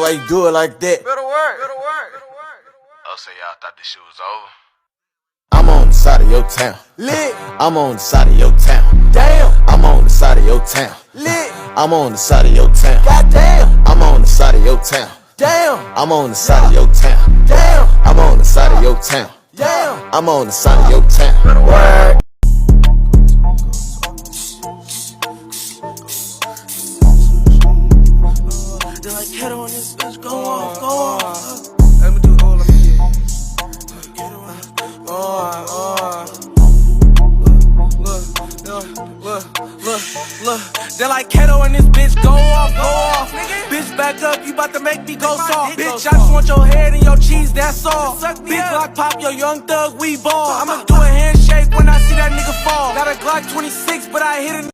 why you do it like that? Better work. Oh, so y'all thought this shit was over? I'm on the side of your town. Lit. I'm on the side of your town. Damn. I'm on the side of your town. Lit. I'm on the side of your town. Goddamn. I'm on the side of your town. Damn. I'm on the side of your town. Damn. I'm on the side of your town. Damn. I'm on the side of your town. Better work. They like head on this bitch, go off, go off. Let me do all of it. Look. They like keto and this bitch, go off. Bitch, back up, you bout to make me go soft. Bitch, I just want your head and your cheese, that's all. Big Glock pop, your young thug, we ball. I'ma do a handshake when I see that nigga fall. Got a Glock 26, but I hit a